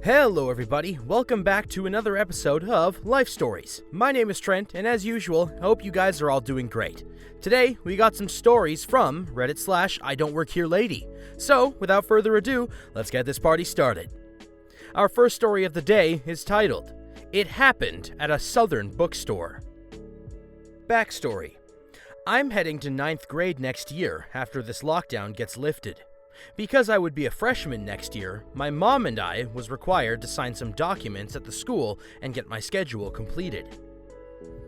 Hello everybody, welcome back to another episode of Life Stories. My name is Trent, and as usual, I hope you guys are all doing great. Today, we got some stories from Reddit/idontworkherelady. So, without further ado, let's get this party started. Our first story of the day is titled, It Happened at a Southern Bookstore. Backstory. I'm heading to 9th grade next year after this lockdown gets lifted. Because I would be a freshman next year, my mom and I was required to sign some documents at the school and get my schedule completed.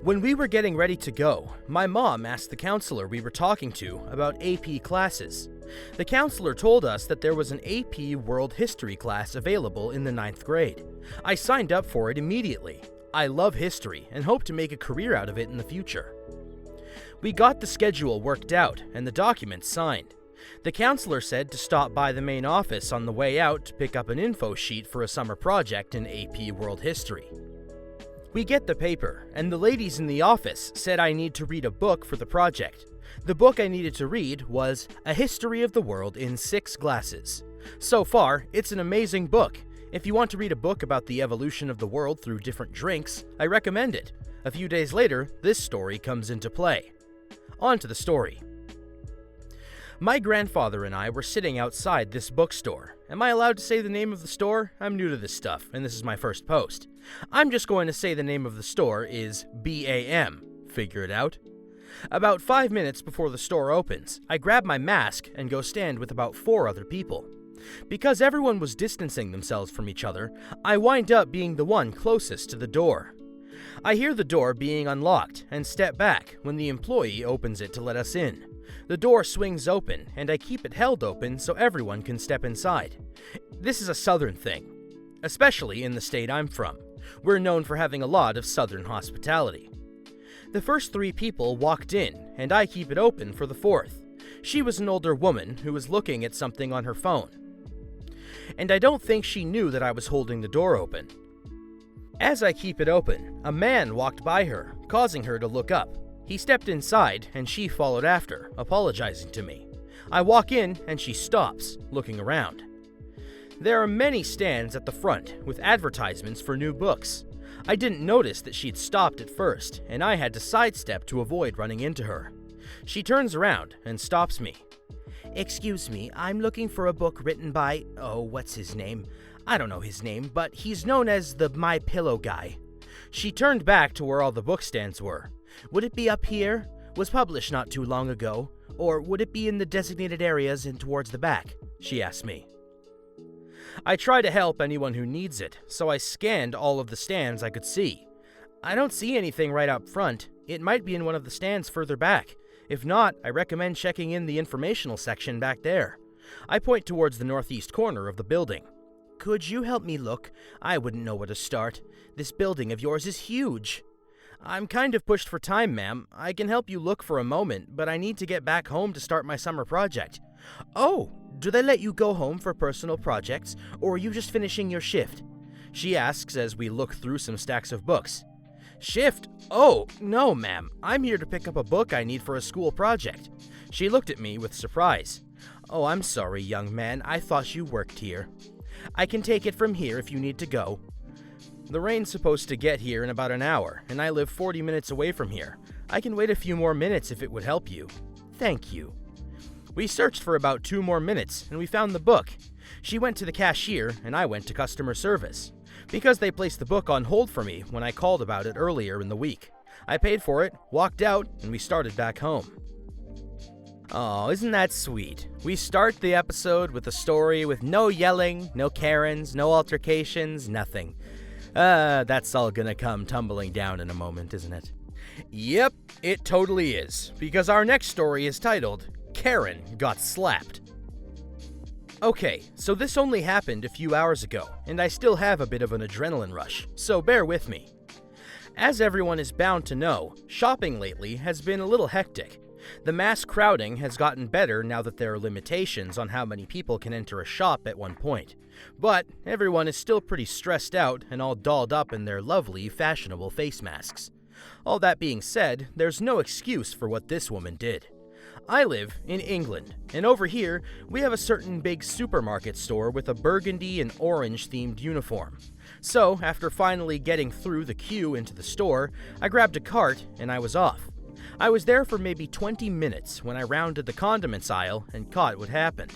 When we were getting ready to go, my mom asked the counselor we were talking to about AP classes. The counselor told us that there was an AP World History class available in the 9th grade. I signed up for it immediately. I love history and hope to make a career out of it in the future. We got the schedule worked out and the documents signed. The counselor said to stop by the main office on the way out to pick up an info sheet for a summer project in AP World History. We get the paper, and the ladies in the office said I need to read a book for the project. The book I needed to read was A History of the World in 6 Glasses. So far, it's an amazing book. If you want to read a book about the evolution of the world through different drinks, I recommend it. A few days later, this story comes into play. On to the story. My grandfather and I were sitting outside this bookstore. Am I allowed to say the name of the store? I'm new to this stuff, and this is my first post. I'm just going to say the name of the store is BAM. Figure it out. About 5 minutes before the store opens, I grab my mask and go stand with about 4 other people. Because everyone was distancing themselves from each other, I wind up being the one closest to the door. I hear the door being unlocked and step back when the employee opens it to let us in. The door swings open, and I keep it held open so everyone can step inside. This is a southern thing, especially in the state I'm from. We're known for having a lot of southern hospitality. The first 3 people walked in, and I keep it open for the 4th. She was an older woman who was looking at something on her phone. And I don't think she knew that I was holding the door open. As I keep it open, a man walked by her, causing her to look up. He stepped inside, and she followed after, apologizing to me. I walk in, and she stops, looking around. There are many stands at the front, with advertisements for new books. I didn't notice that she'd stopped at first, and I had to sidestep to avoid running into her. She turns around and stops me. "Excuse me, I'm looking for a book written by, what's his name? I don't know his name, but he's known as the My Pillow guy." She turned back to where all the book stands were. "Would it be up here? Was published not too long ago. Or would it be in the designated areas and towards the back?" she asked me. I try to help anyone who needs it, so I scanned all of the stands I could see. I don't see anything right up front. It might be in one of the stands further back. If not, I recommend checking in the informational section back there. I point towards the northeast corner of the building. "Could you help me look? I wouldn't know where to start. This building of yours is huge." "I'm kind of pushed for time, ma'am. I can help you look for a moment, but I need to get back home to start my summer project." "Oh, do they let you go home for personal projects, or are you just finishing your shift?" she asks as we look through some stacks of books. "Shift? Oh, no, ma'am. I'm here to pick up a book I need for a school project." She looked at me with surprise. "Oh, I'm sorry, young man. I thought you worked here. I can take it from here if you need to go. The rain's supposed to get here in about an hour, and I live 40 minutes away from here. I can wait a few more minutes if it would help you." "Thank you." We searched for about 2 more minutes, and we found the book. She went to the cashier, and I went to customer service. Because they placed the book on hold for me when I called about it earlier in the week. I paid for it, walked out, and we started back home. Oh, isn't that sweet? We start the episode with a story with no yelling, no Karens, no altercations, nothing. That's all gonna come tumbling down in a moment, isn't it? Yep, it totally is, because our next story is titled, Karen Got Slapped. Okay, so this only happened a few hours ago, and I still have a bit of an adrenaline rush, so bear with me. As everyone is bound to know, shopping lately has been a little hectic. The mass crowding has gotten better now that there are limitations on how many people can enter a shop at one point. But everyone is still pretty stressed out and all dolled up in their lovely, fashionable face masks. All that being said, there's no excuse for what this woman did. I live in England, and over here, we have a certain big supermarket store with a burgundy and orange themed uniform. So, after finally getting through the queue into the store, I grabbed a cart and I was off. I was there for maybe 20 minutes when I rounded the condiments aisle and caught what happened.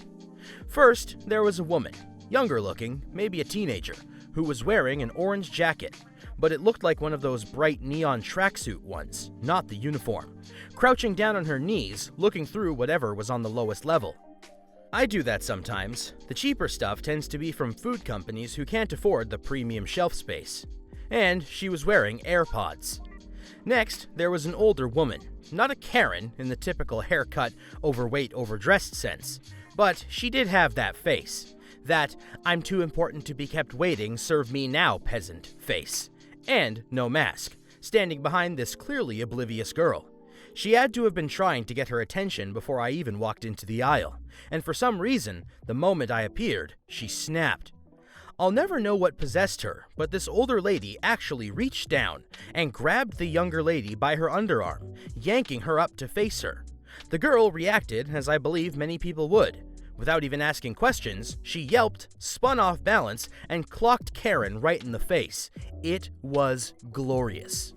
First, there was a woman, younger looking, maybe a teenager, who was wearing an orange jacket, but it looked like one of those bright neon tracksuit ones, not the uniform, crouching down on her knees, looking through whatever was on the lowest level. I do that sometimes. The cheaper stuff tends to be from food companies who can't afford the premium shelf space. And she was wearing AirPods. Next, there was an older woman, not a Karen in the typical haircut, overweight, overdressed sense, but she did have that face. That "I'm too important to be kept waiting, serve me now, peasant" face. And no mask, standing behind this clearly oblivious girl. She had to have been trying to get her attention before I even walked into the aisle, and for some reason, the moment I appeared, she snapped. I'll never know what possessed her, but this older lady actually reached down and grabbed the younger lady by her underarm, yanking her up to face her. The girl reacted as I believe many people would. Without even asking questions, she yelped, spun off balance, and clocked Karen right in the face. It was glorious.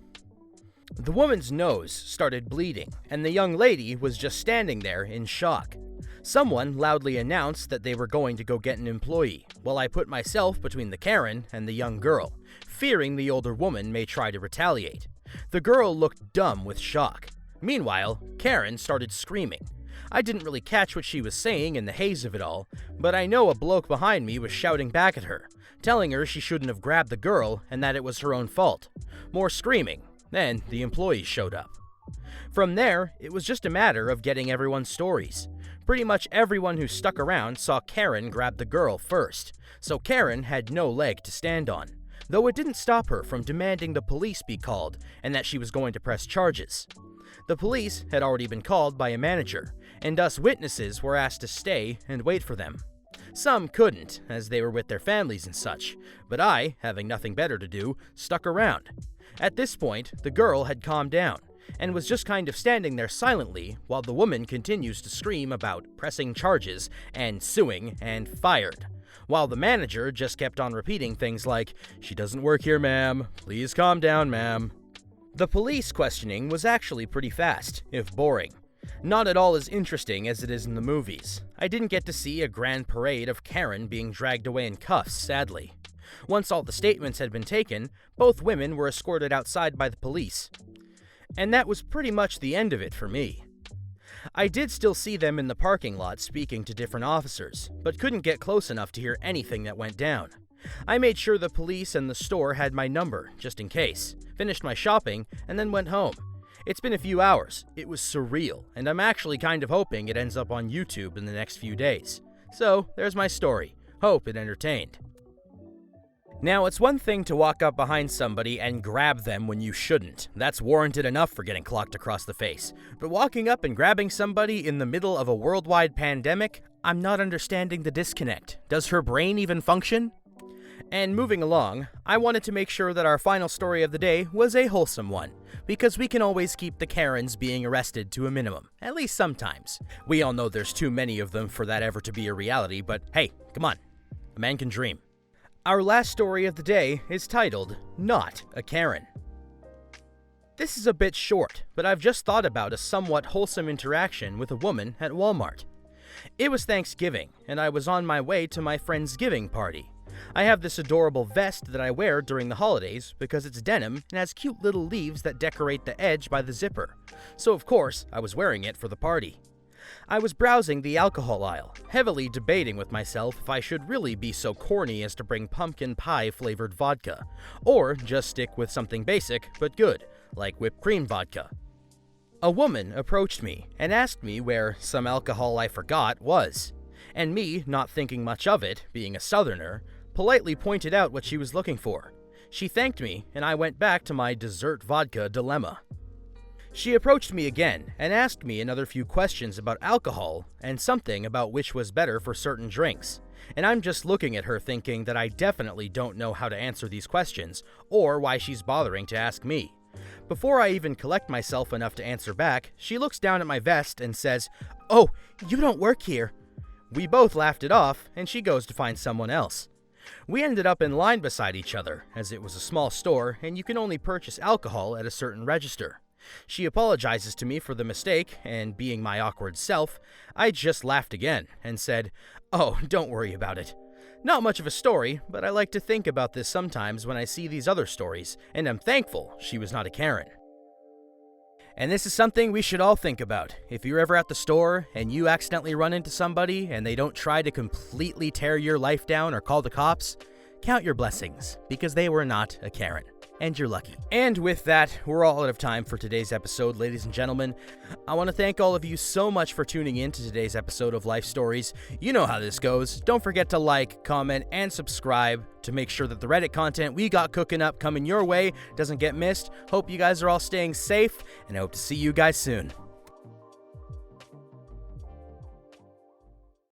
The woman's nose started bleeding, and the young lady was just standing there in shock. Someone loudly announced that they were going to go get an employee, while I put myself between the Karen and the young girl, fearing the older woman may try to retaliate. The girl looked dumb with shock. Meanwhile, Karen started screaming. I didn't really catch what she was saying in the haze of it all, but I know a bloke behind me was shouting back at her, telling her she shouldn't have grabbed the girl and that it was her own fault. More screaming. Then the employees showed up. From there, it was just a matter of getting everyone's stories. Pretty much everyone who stuck around saw Karen grab the girl first, so Karen had no leg to stand on, though it didn't stop her from demanding the police be called and that she was going to press charges. The police had already been called by a manager, and us witnesses were asked to stay and wait for them. Some couldn't, as they were with their families and such, but I, having nothing better to do, stuck around. At this point, the girl had calmed down, and was just kind of standing there silently while the woman continues to scream about pressing charges and suing and fired, while the manager just kept on repeating things like, "She doesn't work here, ma'am. Please calm down, ma'am." The police questioning was actually pretty fast, if boring. Not at all as interesting as it is in the movies. I didn't get to see a grand parade of Karen being dragged away in cuffs, sadly. Once all the statements had been taken, both women were escorted outside by the police. And that was pretty much the end of it for me. I did still see them in the parking lot speaking to different officers, but couldn't get close enough to hear anything that went down. I made sure the police and the store had my number, just in case, finished my shopping, and then went home. It's been a few hours. It was surreal, and I'm actually kind of hoping it ends up on YouTube in the next few days. So, there's my story. Hope it entertained. Now, it's one thing to walk up behind somebody and grab them when you shouldn't. That's warranted enough for getting clocked across the face. But walking up and grabbing somebody in the middle of a worldwide pandemic, I'm not understanding the disconnect. Does her brain even function? And moving along, I wanted to make sure that our final story of the day was a wholesome one, because we can always keep the Karens being arrested to a minimum, at least sometimes. We all know there's too many of them for that ever to be a reality, but hey, come on, a man can dream. Our last story of the day is titled, Not a Karen. This is a bit short, but I've just thought about a somewhat wholesome interaction with a woman at Walmart. It was Thanksgiving, and I was on my way to my friend's giving party. I have this adorable vest that I wear during the holidays because it's denim and has cute little leaves that decorate the edge by the zipper. So of course, I was wearing it for the party. I was browsing the alcohol aisle, heavily debating with myself if I should really be so corny as to bring pumpkin pie flavored vodka, or just stick with something basic but good, like whipped cream vodka. A woman approached me and asked me where some alcohol I forgot was, and me, not thinking much of it, being a southerner, politely pointed out what she was looking for. She thanked me, and I went back to my dessert vodka dilemma. She approached me again and asked me another few questions about alcohol and something about which was better for certain drinks, and I'm just looking at her thinking that I definitely don't know how to answer these questions or why she's bothering to ask me, Before I even collect myself enough to answer back, she looks down at my vest and says, "Oh, you don't work here." We both laughed it off, and she goes to find someone else. We ended up in line beside each other, as it was a small store and you can only purchase alcohol at a certain register. She apologizes to me for the mistake, and being my awkward self, I just laughed again and said, "Oh, don't worry about it." Not much of a story, but I like to think about this sometimes when I see these other stories, and I'm thankful she was not a Karen. And this is something we should all think about. If you're ever at the store and you accidentally run into somebody and they don't try to completely tear your life down or call the cops, count your blessings, because they were not a Karen. And you're lucky. And with that, we're all out of time for today's episode, ladies and gentlemen. I want to thank all of you so much for tuning in to today's episode of Life Stories. You know how this goes. Don't forget to like, comment, and subscribe to make sure that the Reddit content we got cooking up coming your way doesn't get missed. Hope you guys are all staying safe, and I hope to see you guys soon.